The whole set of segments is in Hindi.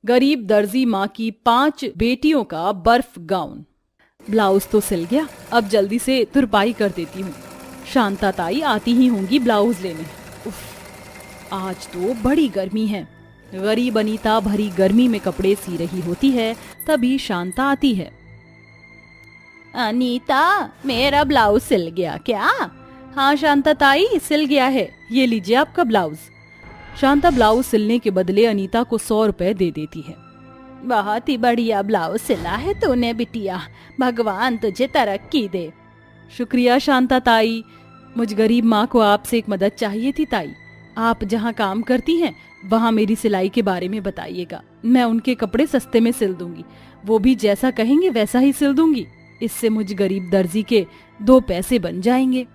गरीब दर्जी माँ की 5 बेटियों का बर्फ गाउन। ब्लाउज तो सिल गया, अब जल्दी से तुरपाई कर देती हूँ। शांता ताई आती ही होंगी ब्लाउज लेने। उफ, आज तो बड़ी गर्मी है। गरीब अनीता भरी गर्मी में कपड़े सी रही होती है, तभी शांता आती है। अनीता, मेरा ब्लाउज सिल गया क्या? हाँ शांता ताई, सिल गया है, ये लीजिए आपका ब्लाउज। शांता ब्लाउज सिलने के बदले अनीता को 100 रुपए दे देती है। बहुत ही बढ़िया ब्लाउज सिला है तूने बिटिया, भगवान तुझे तरक्की दे। शुक्रिया शांता ताई। मुझ गरीब माँ को आपसे एक मदद चाहिए थी ताई। आप जहाँ काम करती हैं वहाँ मेरी सिलाई के बारे में बताइएगा। मैं उनके कपड़े सस्ते में सिल दूंगी, वो भी जैसा कहेंगे वैसा ही सिल दूंगी। इससे मुझ गरीब दर्जी के 2 पैसे बन जाएंगे।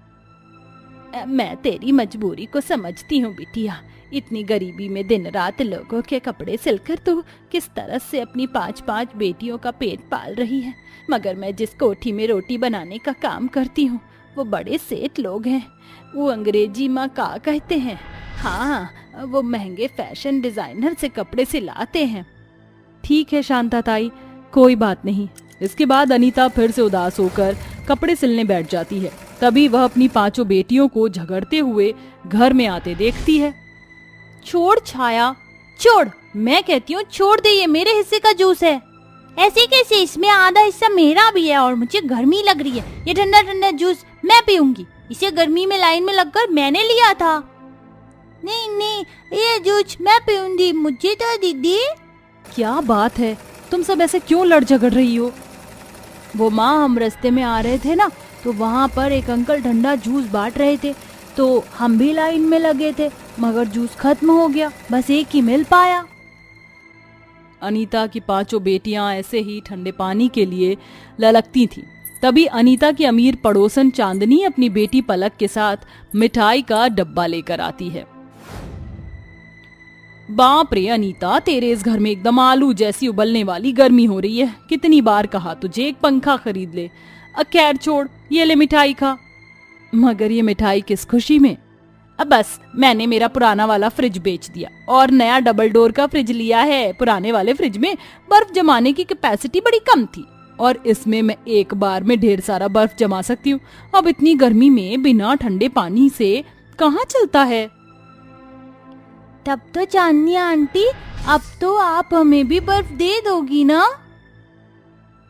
मैं तेरी मजबूरी को समझती हूँ बिटिया। इतनी गरीबी में दिन रात लोगों के कपड़े सिलकर तू किस तरह से अपनी 5-5 बेटियों का पेट पाल रही है। मगर मैं जिस कोठी में रोटी बनाने का काम करती हूँ वो बड़े सेठ लोग हैं। वो अंग्रेजी माँ का कहते हैं, हाँ, वो महंगे फैशन डिजाइनर से कपड़े सिलाते हैं। ठीक है शांता ताई, कोई बात नहीं। इसके बाद अनीता फिर से उदास होकर कपड़े सिलने बैठ जाती है। तभी वह अपनी 5 बेटियों को झगड़ते हुए घर में आते देखती है। छोड़ छाया, छोड़, मैं कहती हूँ छोड़ दे, ये मेरे हिस्से का जूस है। ऐसे कैसे, इसमें आधा हिस्सा मेरा भी है और मुझे गर्मी लग रही है। ये ठंडा ठंडा जूस मैं पीऊंगी, इसे गर्मी में लाइन में लगकर मैंने लिया था। नहीं नहीं, ये जूस मैं पीऊंगी, मुझे तो दीदी। क्या बात है, तुम सब ऐसे क्यों लड़ झगड़ रही हो? वो माँ, हम रास्ते में आ रहे थे ना, तो वहाँ पर एक अंकल ठंडा जूस बांट रहे थे, तो हम भी लाइन में लगे थे, मगर जूस खत्म हो गया, बस एक ही मिल पाया। अनीता की 5 बेटियां ऐसे ही ठंडे पानी के लिए ललकती थीं। तभी अनीता की अमीर पड़ोसन चांदनी अपनी बेटी पलक के साथ मिठाई का डब्बा लेकर आती है। बाप रे अनीता, तेरे इस घर में एकदम आलू जैसी उबलने वाली गर्मी हो रही है। कितनी बार कहा तुझे एक पंखा खरीद ले। खैर छोड़, ये ले मिठाई खा। मगर ये मिठाई किस खुशी में? अब बस, मैंने मेरा पुराना वाला फ्रिज बेच दिया और नया डबल डोर का फ्रिज लिया है। पुराने वाले फ्रिज में बर्फ जमाने की कैपेसिटी बड़ी कम थी और इसमें मैं एक बार में ढेर सारा बर्फ जमा सकती हूँ। अब इतनी गर्मी में बिना ठंडे पानी से कहाँ चलता है? तब तो चांदनी आंटी, अब तो आप हमें भी बर्फ दे दोगी ना?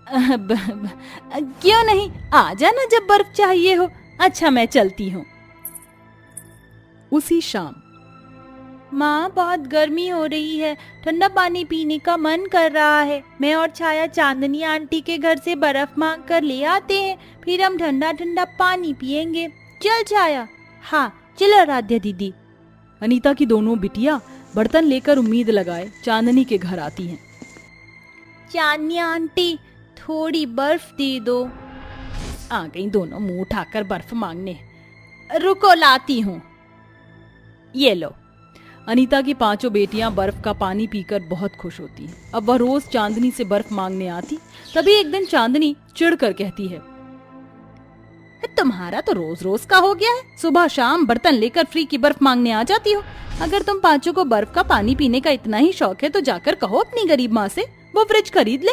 क्यों नहीं, आ जाना जब बर्फ चाहिए हो। अच्छा, मैं चलती हूँ। उसी शाम, माँ बहुत गर्मी हो रही है, ठंडा पानी पीने का मन कर रहा है। मैं और छाया चांदनी आंटी के घर से बर्फ मांग कर ले आते हैं, फिर हम ठंडा ठंडा पानी पियेंगे। चल छाया। हाँ चलो आराध्या दीदी। अनीता की दोनों बिटिया बर्तन लेकर उम्मीद लगाए चांदनी के घर आती हैं। चांदनी आंटी, थोड़ी बर्फ दे दो। आ गई दोनों मुंह उठाकर बर्फ मांगने। रुको, लाती हूँ। ये लो। अनीता की 5 बेटियां बर्फ का पानी पीकर बहुत खुश होती हैं। अब वह रोज चांदनी से बर्फ मांगने आती। तभी एक दिन चांदनी चिढ़कर कहती है, तुम्हारा तो रोज रोज का हो गया है। सुबह शाम बर्तन लेकर फ्री की बर्फ मांगने आ जाती हो। अगर तुम 5 को बर्फ का पानी पीने का इतना ही शौक है तो जाकर कहो अपनी गरीब माँ से वो फ्रिज खरीद ले।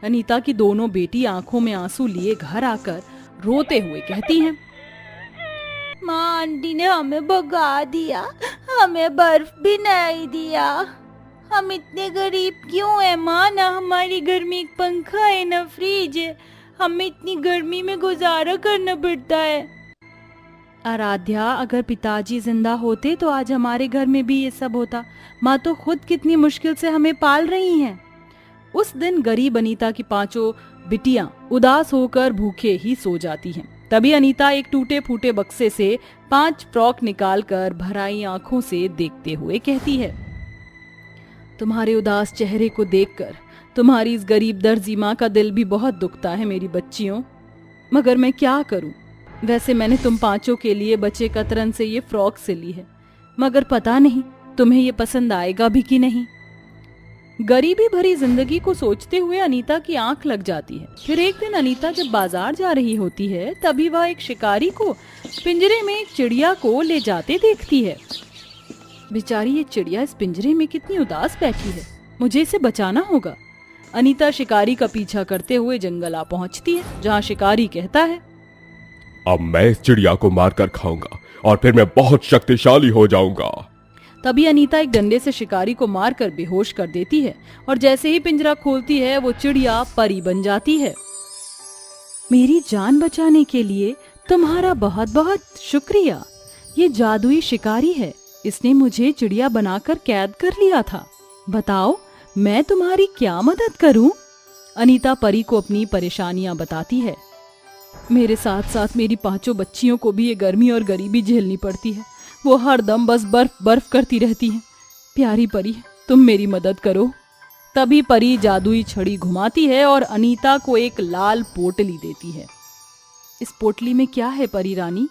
अनीता की दोनों बेटी आंखों में आंसू लिए घर आकर रोते हुए कहती हैं, माँ, आंटी ने हमें भगा दिया, हमें बर्फ भी नहीं दिया। हम इतने गरीब क्यों हैं माँ? ना हमारे घर में एक पंखा है, ना फ्रिज है, हमें इतनी गर्मी में गुजारा करना पड़ता है। आराध्या, अगर पिताजी जिंदा होते तो आज हमारे घर में भी ये सब होता। माँ तो खुद कितनी मुश्किल से हमें पाल रही हैं। उस दिन गरीब अनीता की 5 बिटियां उदास होकर भूखे ही सो जाती हैं। तभी अनीता एक टूटे फूटे बक्से से 5 फ्रॉक निकालकर भराई आंखों से देखते हुए कहती है, तुम्हारे उदास चेहरे को देखकर तुम्हारी इस गरीब दर्जी माँ का दिल भी बहुत दुखता है मेरी बच्चियों। मगर मैं क्या करूं? वैसे मैंने तुम 5 के लिए बचे कतरन से ये फ्रॉक सिली है, मगर पता नहीं तुम्हें ये पसंद आएगा भी कि नहीं। गरीबी भरी जिंदगी को सोचते हुए अनीता की आंख लग जाती है। फिर एक दिन अनीता जब बाजार जा रही होती है तभी वह एक शिकारी को पिंजरे में एक चिड़िया को ले जाते देखती है। बेचारी ये चिड़िया इस पिंजरे में कितनी उदास बैठी है। मुझे इसे बचाना होगा। अनीता शिकारी का पीछा करते हुए जंगल आ पहुंचती है, जहां शिकारी कहता है, अब मैं इस चिड़िया को मारकर खाऊंगा और फिर मैं बहुत शक्तिशाली हो जाऊंगा। तभी अनीता एक डंडे से शिकारी को मारकर बेहोश कर देती है और जैसे ही पिंजरा खोलती है वो चिड़िया परी बन जाती है। मेरी जान बचाने के लिए तुम्हारा बहुत बहुत शुक्रिया। ये जादुई शिकारी है, इसने मुझे चिड़िया बनाकर कैद कर लिया था। बताओ मैं तुम्हारी क्या मदद करूं? अनीता परी को अपनी परेशानियां बताती है। मेरे साथ साथ मेरी 5 बच्चियों को भी ये गर्मी और गरीबी झेलनी पड़ती है। वो हर दम बस बर्फ बर्फ करती रहती हैं। प्यारी परी, तुम मेरी मदद करो। तभी परी जादुई छड़ी घुमाती है और अनीता को एक लाल पोटली देती है। इस पोटली में क्या है परी रानी?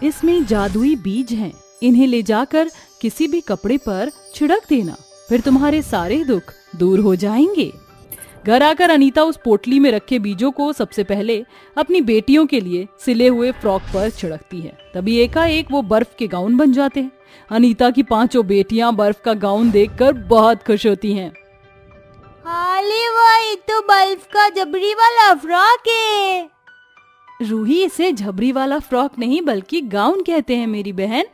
इसमें जादुई बीज हैं। इन्हें ले जाकर किसी भी कपड़े पर छिड़क देना, फिर तुम्हारे सारे दुख दूर हो जाएंगे। घर आकर अनीता उस पोटली में रखे बीजों को सबसे पहले अपनी बेटियों के लिए सिले हुए फ्रॉक पर छिड़कती है। तभी एकाएक वो बर्फ के गाउन बन जाते हैं। अनीता की 5 बेटियां बर्फ का गाउन देखकर बहुत खुश होती हैं। हाले वाह, तो बर्फ का जबरी वाला फ्रॉक है। रूही, इसे झबरी वाला फ्रॉक नहीं बल्कि गाउन कहते हैं मेरी बहन।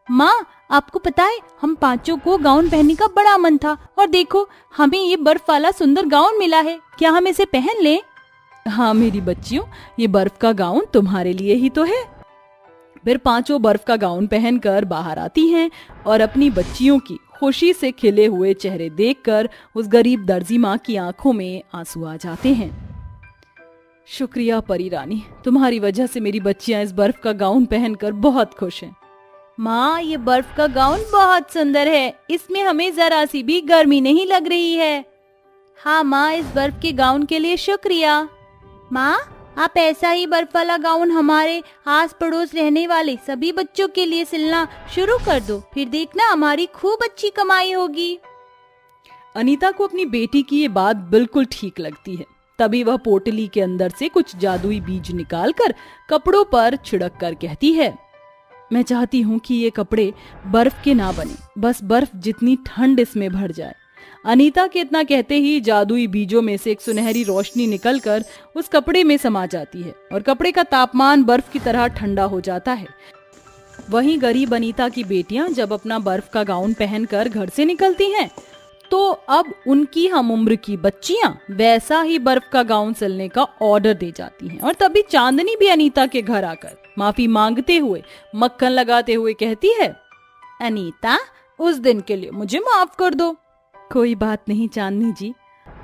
माँ, आपको पता है हम 5 को गाउन पहनने का बड़ा मन था और देखो हमें ये बर्फ वाला सुंदर गाउन मिला है। क्या हम इसे पहन लें? हाँ मेरी बच्चियों, ये बर्फ का गाउन तुम्हारे लिए ही तो है। फिर 5 बर्फ का गाउन पहनकर बाहर आती हैं और अपनी बच्चियों की खुशी से खिले हुए चेहरे देखकर उस गरीब दर्जी माँ की आंखों में आंसू आ जाते हैं। शुक्रिया परी रानी, तुम्हारी वजह से मेरी बच्चियां इस बर्फ का गाउन पहनकर बहुत खुश हैं। माँ, ये बर्फ का गाउन बहुत सुंदर है। इसमें हमें जरा सी भी गर्मी नहीं लग रही है। हाँ माँ, इस बर्फ के गाउन के लिए शुक्रिया। माँ, आप ऐसा ही बर्फ वाला गाउन हमारे आस पड़ोस रहने वाले सभी बच्चों के लिए सिलना शुरू कर दो, फिर देखना हमारी खूब अच्छी कमाई होगी। अनीता को अपनी बेटी की ये बात बिल्कुल ठीक लगती है। तभी वह पोटली के अंदर से कुछ जादुई बीज निकालकर कपड़ों पर छिड़क कर कहती है, मैं चाहती हूँ कि ये कपड़े बर्फ के ना बने, बस बर्फ जितनी ठंड इसमें भर जाए। अनीता के इतना कहते ही जादुई बीजों में से एक सुनहरी रोशनी निकलकर उस कपड़े में समा जाती है और कपड़े का तापमान बर्फ की तरह ठंडा हो जाता है। वहीं गरीब अनीता की बेटियां जब अपना बर्फ का गाउन पहनकर घर से निकलती हैं, तो अब उनकी हम उम्र की बच्चियां वैसा ही बर्फ का गाउन सिलने का ऑर्डर दे जाती हैं। और तभी चांदनी भी अनीता के घर आकर माफी मांगते हुए मक्खन लगाते हुए कहती है, अनीता, उस दिन के लिए मुझे माफ कर दो। कोई बात नहीं चांदनी जी,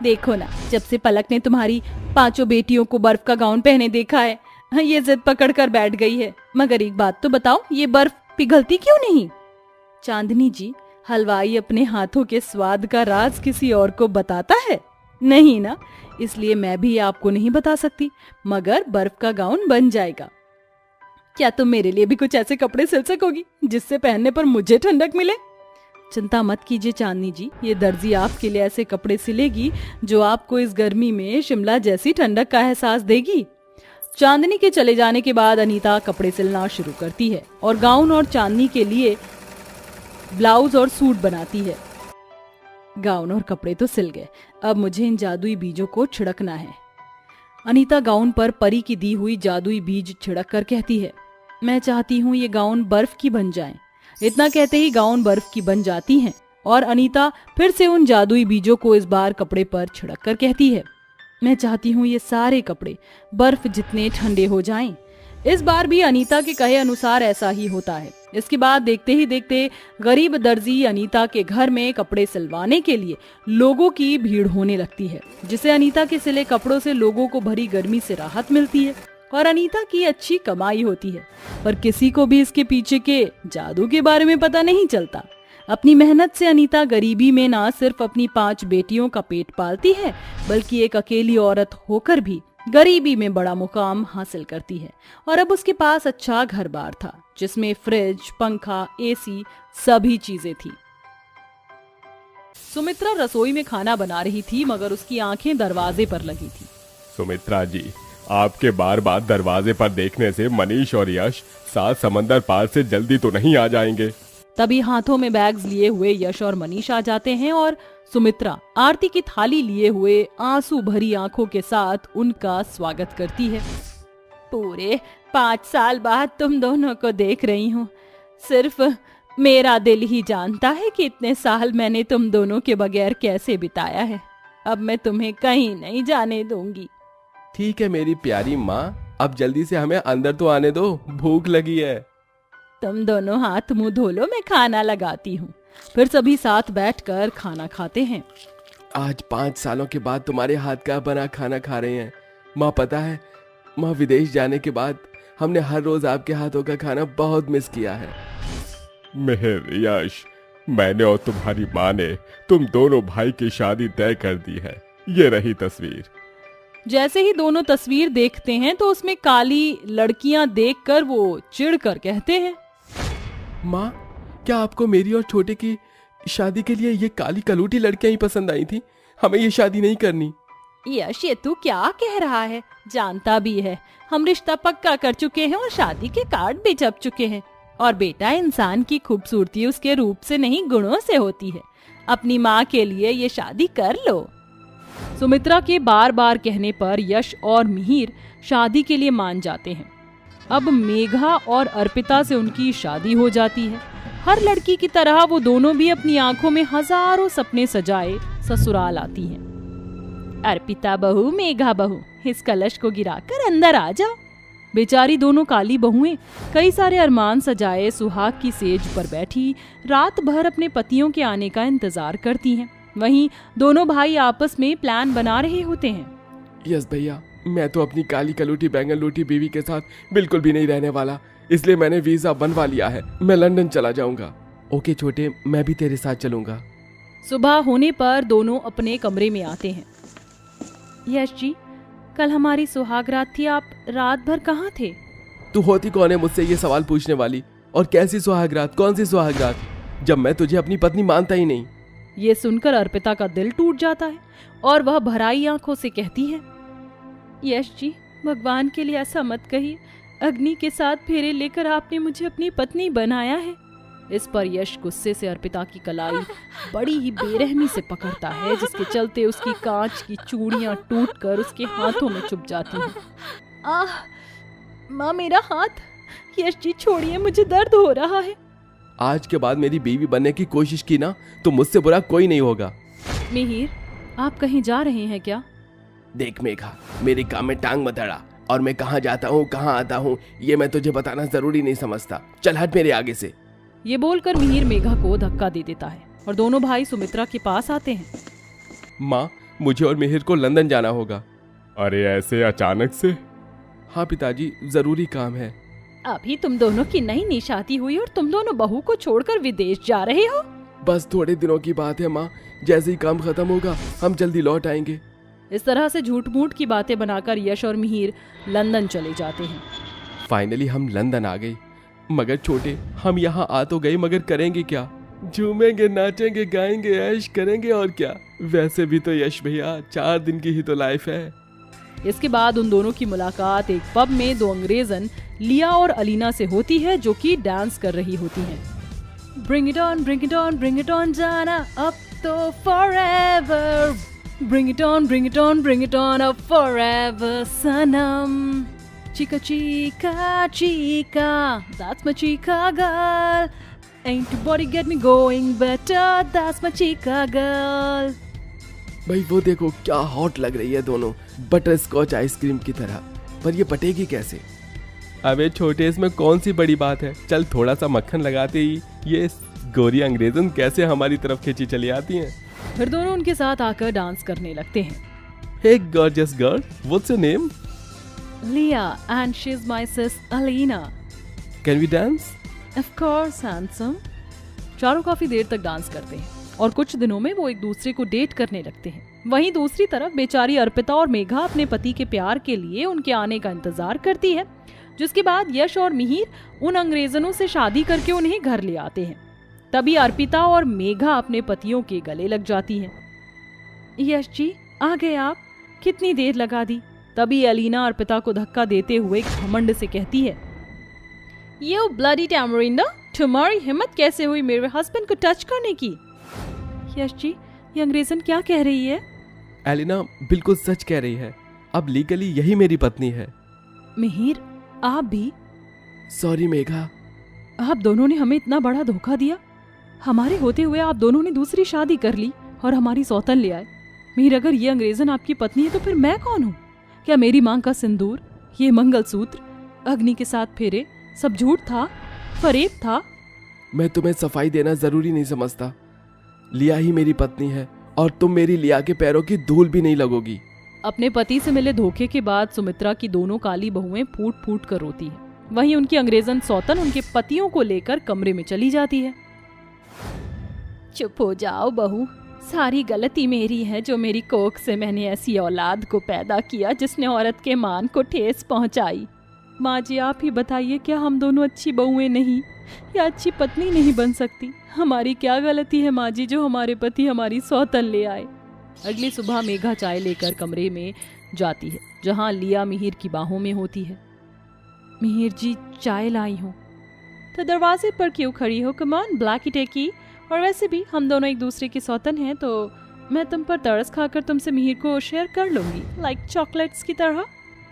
देखो ना, जब से पलक ने तुम्हारी 5 बेटियों को बर्फ का गाउन पहने देखा है, ये जिद पकड़ कर बैठ गई है। मगर एक बात तो बताओ, ये बर्फ पिघलती क्यों नहीं? चांदनी जी, हलवाई अपने हाथों के स्वाद का राज किसी और को बताता है? नहीं ना, इसलिए मैं भी आपको नहीं बता सकती, मगर बर्फ का गाउन बन जाएगा। क्या तुम मेरे लिए भी कुछ ऐसे कपड़े सिल सकोगी जिससे पहनने पर मुझे ठंडक मिले? चिंता मत कीजिए चांदनी जी, ये दर्जी आपके लिए ऐसे कपड़े सिलेगी जो आपको इस गर्मी में शिमला जैसी ठंडक का एहसास देगी। चांदनी के चले जाने के बाद अनीता कपड़े सिलना शुरू करती है और गाउन और चांदनी के लिए ब्लाउज और सूट बनाती है। गाउन और कपड़े तो सिल गए, अब मुझे इन जादुई बीजों को छिड़कना है। अनीता गाउन पर परी की दी हुई जादुई बीज छिड़क कर कहती है, मैं चाहती हूँ ये गाउन बर्फ की बन जाए। इतना कहते ही गाउन बर्फ की बन जाती हैं और अनीता फिर से उन जादुई बीजों को इस बार कपड़े पर छिड़क कर कहती है, मैं चाहती हूँ ये सारे कपड़े बर्फ जितने ठंडे हो जाएं। इस बार भी अनीता के कहे अनुसार ऐसा ही होता है। इसके बाद देखते ही देखते गरीब दर्जी अनीता के घर में कपड़े सिलवाने के लिए लोगों की भीड़ होने लगती है, जिससे अनीता के सिले कपड़ों से लोगों को भरी गर्मी से राहत मिलती है और अनीता की अच्छी कमाई होती है। पर किसी को भी इसके पीछे के जादू के बारे में पता नहीं चलता। अपनी मेहनत से अनीता गरीबी में ना सिर्फ अपनी 5 बेटियों का पेट पालती है, बल्कि एक अकेली औरत होकर भी गरीबी में बड़ा मुकाम हासिल करती है। और अब उसके पास अच्छा घर बार था, जिसमें फ्रिज, पंखा, एसी सभी चीजें थी। सुमित्रा रसोई में खाना बना रही थी, मगर उसकी आंखें दरवाजे पर लगी थी। सुमित्रा जी, आपके बार बार दरवाजे पर देखने से मनीष और यश 7 समंदर पार से जल्दी तो नहीं आ जाएंगे? तभी हाथों में बैग्स लिए हुए यश और मनीष आ जाते हैं और सुमित्रा आरती की थाली लिए हुए आंसू भरी आंखों के साथ उनका स्वागत करती है। पूरे 5 साल बाद तुम दोनों को देख रही हूँ। सिर्फ मेरा दिल ही जानता है कि इतने साल मैंने तुम दोनों के बगैर कैसे बिताया है। अब मैं तुम्हें कहीं नहीं जाने दूंगी। ठीक है मेरी प्यारी माँ, अब जल्दी से हमें अंदर तो आने दो, भूख लगी है। तुम दोनों हाथ मुंह धो लो, मैं खाना लगाती हूँ। फिर सभी साथ बैठकर खाना खाते हैं। आज 5 सालों के बाद तुम्हारे हाथ का बना खाना खा रहे हैं माँ। पता है माँ, विदेश जाने के बाद हमने हर रोज आपके हाथों का खाना बहुत मिस किया है। मिहिर, यश, मैंने और तुम्हारी माँ ने तुम दोनों भाई की शादी तय कर दी है। ये रही तस्वीर। जैसे ही दोनों तस्वीर देखते हैं तो उसमें काली लड़कियां देखकर वो चिढ़कर कहते हैं, माँ, क्या आपको मेरी और छोटे की शादी के लिए ये काली कलूटी लड़कियां ही पसंद आई थी? हमें ये शादी नहीं करनी। यश, ये तू क्या कह रहा है? जानता भी है हम रिश्ता पक्का कर चुके हैं और शादी के कार्ड भी छप चुके हैं। और बेटा, इंसान की खूबसूरती उसके रूप से नहीं, गुणों से होती है। अपनी माँ के लिए ये शादी कर लो। सुमित्रा के बार बार कहने पर यश और मिहिर शादी के लिए मान जाते हैं। अब मेघा और अर्पिता से उनकी शादी हो जाती है। हर लड़की की तरह वो दोनों भी अपनी आंखों में हजारों सपने सजाए ससुराल आती हैं। अर्पिता बहू, मेघा बहू, इस कलश को गिराकर अंदर आ जाओ। बेचारी दोनों काली बहुएं कई सारे अरमान सजाए सुहाग की सेज पर बैठी रात भर अपने पतियों के आने का इंतजार करती हैं। वहीं दोनों भाई आपस में प्लान बना रहे होते हैं। यस भैया, मैं तो अपनी काली कलूटी बैंगन लूटी बीवी के साथ बिल्कुल भी नहीं रहने वाला, इसलिए मैंने वीजा बनवा लिया है। मैं लंदन चला जाऊंगा। ओके छोटे, मैं भी तेरे साथ चलूंगा। सुबह होने पर दोनों अपने कमरे में आते हैं। यश जी, कल हमारी सुहागरात थी, आप रात भर कहाँ थे? तू होती कौन है मुझसे ये सवाल पूछने वाली? और कैसी सुहागरात, कौन सी सुहागरात, जब मैं तुझे अपनी पत्नी मानता ही नहीं। ये सुनकर अर्पिता का दिल टूट जाता है और वह भराई आंखों से कहती है, यश जी, भगवान के लिए ऐसा मत कहिए। अग्नि के साथ फेरे लेकर आपने मुझे अपनी पत्नी बनाया है। इस पर यश गुस्से से अर्पिता की कलाई बड़ी ही बेरहमी से पकड़ता है, जिसके चलते उसकी कांच की चूड़ियां टूटकर उसके हाथों में चुभ जाती हैं। आह माँ, मेरा हाथ। यश जी छोड़िए, मुझे दर्द हो रहा है। आज के बाद मेरी बीवी बनने की कोशिश की ना तो मुझसे बुरा कोई नहीं होगा। मिहिर, आप कहीं जा रहे हैं क्या? देख मेघा, मेरे काम में टांग मत अड़ा, और मैं कहाँ जाता हूँ कहाँ आता हूँ ये मैं तुझे बताना जरूरी नहीं समझता। चल हट मेरे आगे से। ये बोलकर मिहिर मेघा को धक्का दे देता है और दोनों भाई सुमित्रा के पास आते हैं। माँ, मुझे और मिहिर को लंदन जाना होगा। अरे ऐसे अचानक से? हाँ पिताजी, जरूरी काम है। अभी तुम दोनों की नई नई शादी हुई और तुम दोनों बहू को छोड़कर विदेश जा रहे हो? बस थोड़े दिनों की बात है माँ, जैसे ही काम खत्म होगा हम जल्दी लौट आएंगे। इस तरह से झूठ मूठ की बातें बनाकर यश और मिहिर लंदन चले जाते हैं। फाइनली हम लंदन आ गए। मगर छोटे, हम यहाँ आ तो गए, मगर करेंगे क्या? झूमेंगे, नाचेंगे, गाएंगे, ऐश करेंगे और क्या। वैसे भी तो यश भैया 4 दिन की ही तो लाइफ है। इसके बाद उन दोनों की मुलाकात एक पब में 2 अंग्रेजन लिया और अलीना से होती है, जो कि डांस कर रही होती हैं। Bring it on, bring it on, bring it on, जाना अब तो forever. Bring it on, bring it on, bring it on up forever, Sanam. Chica, chica, chica, that's my chica girl. Ain't your body get me going better, that's my chica girl. भाई वो देखो क्या हॉट लग रही है दोनों, बटर स्कॉच आइसक्रीम की तरह। पर ये पटेगी कैसे? अबे छोटे, इसमें कौन सी बड़ी बात है। चल थोड़ा सा मक्खन लगाते ही ये गोरी अंग्रेजन कैसे हमारी तरफ खींची चली आती हैं। फिर दोनों उनके साथ आकर डांस करने लगते हैं। Hey gorgeous girl, what's your name? Leah, and she's my sis Alina. Can we dance? Of course, handsome. चारों काफी देर तक डांस करते हैं और कुछ दिनों में वो एक दूसरे को डेट करने लगते हैं। वहीं दूसरी तरफ बेचारी अर्पिता और मेघा अपने पति के प्यार के लिए उनके आने का इंतजार करती है, जिसके बाद यश और मिहिर उन अंग्रेजनों से शादी करके उन्हें घर ले आते हैं। तभी अर्पिता और मेघा अपने पतियों के गले लग जाती हैं। यश जी, आ गए आप? कितनी देर लगा दी? तभी अलीना अर्पिता को धक्का देते हुए घमंड से कहती है, You bloody tamarindo, तुम्हारी हिम्मत कैसे हुई मेरे हस्बैंड को टच करने की? यश जी, ये अंग्रेजन क्या कह रही है? एलिना बिल्कुल सच कह रही है। अब लीगली यही मेरी पत्नी है। मिहिर, आप भी? सॉरी मेघा। आप दोनों ने हमें इतना बड़ा धोखा दिया। हमारे होते हुए आप दोनों ने दूसरी शादी कर ली और हमारी सौतन ले आए। मिहिर, अगर ये अंग्रेजन आपकी पत्नी है तो फिर मैं कौन हूँ? क्या मेरी मांग का सिंदूर, ये मंगलसूत्र, अग्नि के साथ फेरे, सब झूठ था, फरेब था? मैं तुम्हें सफाई देना जरूरी नहीं समझता। लिया ही मेरी पत्नी है और तुम मेरी लिया के पैरों की धूल भी नहीं लगोगी। अपने पति से मिले धोखे के बाद सुमित्रा की दोनों काली बहुएं फूट फूट कर रोती हैं। वहीं उनकी अंग्रेजन सौतन उनके पतियों को लेकर कमरे में चली जाती है। चुप हो जाओ बहू, सारी गलती मेरी है जो मेरी कोख से मैंने ऐसी औलाद को पैदा किया जिसने औरत के मान को ठेस पहुंचाई। माँ जी, आप ही बताइए, क्या हम दोनों अच्छी बहुएं नहीं या अच्छी पत्नी नहीं बन सकती? हमारी क्या गलती है माँ जी जो हमारे पति हमारी सौतन ले आए? अगली सुबह मेघा चाय लेकर कमरे में जाती है जहाँ लिया मिहिर की बाहों में होती है। मिहिर जी, चाय लाई हूँ। तो दरवाजे पर क्यों खड़ी हो? कम ऑन ब्लैकी टेकी। और वैसे भी हम दोनों एक दूसरे की सौतन हैं, तो मैं तुम पर तरस खाकर तुमसे मिहिर को शेयर कर लूंगी, लाइक चॉकलेट्स की तरह।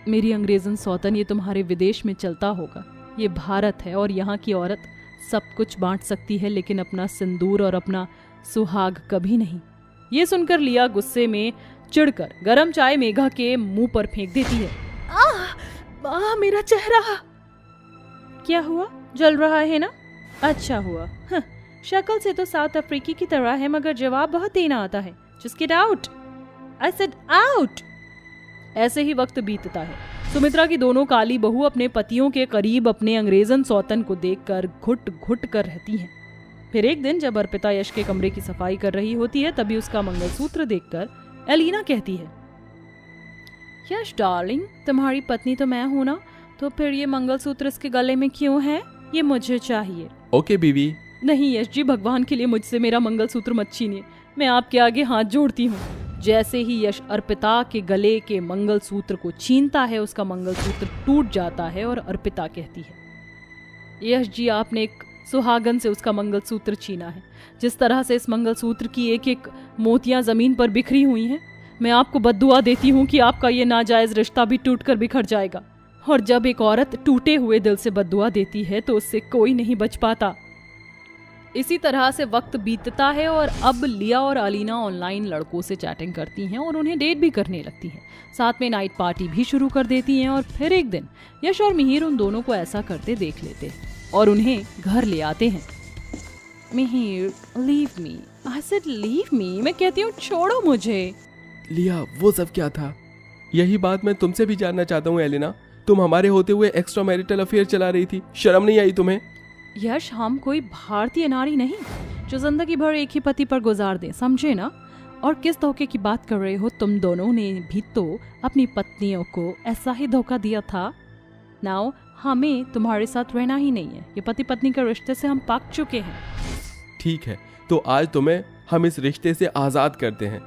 मेरी अंग्रेजन सौतन, ये तुम्हारे विदेश में चलता होगा। ये भारत है और यहाँ की औरत सब कुछ बांट सकती है, लेकिन अपना सिंदूर और अपना सुहाग कभी नहीं। ये सुनकर लिया गुस्से में चिढ़कर गरम चाय मेघा के मुंह पर फेंक देती है। मेरा चेहरा! क्या हुआ? जल रहा है ना? अच्छा हुआ। शक्ल से तो साउथ अफ्रीकी की तरह है, मगर जवाब बहुत देना आता है। Just get out, I said out. ऐसे ही वक्त बीतता है। सुमित्रा की दोनों काली बहू अपने पतियों के करीब अपने अंग्रेजन सौतन को देखकर घुट घुट कर रहती हैं। फिर एक दिन जब अर्पिता यश के कमरे की सफाई कर रही होती है, तभी उसका मंगलसूत्र देखकर एलिना कहती है, यश डार्लिंग, तुम्हारी पत्नी तो मैं हूं ना, तो फिर ये मंगलसूत्र इसके गले में क्यों है? ये मुझे चाहिए। ओके बीवी। नहीं यश जी, भगवान के लिए मुझसे मेरा मंगलसूत्र मत छीनिए। मैं आपके आगे हाथ जोड़ती हूँ। जैसे ही यश अर्पिता के गले के मंगलसूत्र को छीनता है, उसका मंगलसूत्र टूट जाता है और अर्पिता कहती है, यश जी, आपने एक सुहागन से उसका मंगलसूत्र छीना है। जिस तरह से इस मंगलसूत्र की एक एक मोतियां जमीन पर बिखरी हुई हैं, मैं आपको बद्दुआ देती हूँ कि आपका ये नाजायज रिश्ता भी टूटकर बिखर जाएगा। और जब एक औरत टूटे हुए दिल से बद्दुआ देती है तो उससे कोई नहीं बच पाता। इसी तरह से वक्त बीतता है और अब लिया और अलीना ऑनलाइन लड़कों से चैटिंग करती हैं और उन्हें डेट भी करने लगती हैं। साथ में नाइट पार्टी भी शुरू कर देती हैं। और फिर एक दिन यश और मिहिर उन दोनों को ऐसा करते देख लेते हैं और उन्हें घर ले आते हैं। Mihir, leave me. I said leave me. मैं कहती हूँ छोड़ो मुझे। लिया, वो सब क्या था? यही बात मैं तुमसे भी जानना चाहता हूँ एलिना। तुम हमारे होते हुए एक्स्ट्रा मैरिटल अफेयर चला रही थी, शर्म नहीं आई तुम्हें? यश, हम कोई भारतीय नारी नहीं जो जिंदगी भर एक ही पति पर गुजार दे, समझे ना? और किस धोखे की बात कर रहे हो? तुम दोनों ने भी तो अपनी पत्नियों को ऐसा ही धोखा दिया था। नाउ हमें तुम्हारे साथ रहना ही नहीं है। ये पति पत्नी के रिश्ते से हम पक चुके हैं। ठीक है, तो आज तुम्हें हम इस रिश्ते से आजाद करते हैं।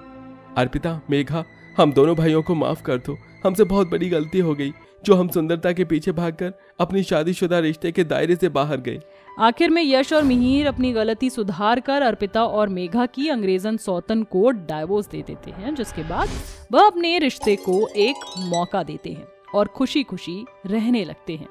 अर्पिता, मेघा, हम दोनों भाइयों को माफ कर दो। हमसे बहुत बड़ी गलती हो गई जो हम सुंदरता के पीछे भागकर अपनी शादीशुदा रिश्ते के दायरे से बाहर गए। आखिर में यश और मिहिर अपनी गलती सुधार कर अर्पिता और मेघा की अंग्रेजन सौतन को डाइवोर्स दे देते हैं, जिसके बाद वह अपने रिश्ते को एक मौका देते हैं और खुशी खुशी रहने लगते हैं।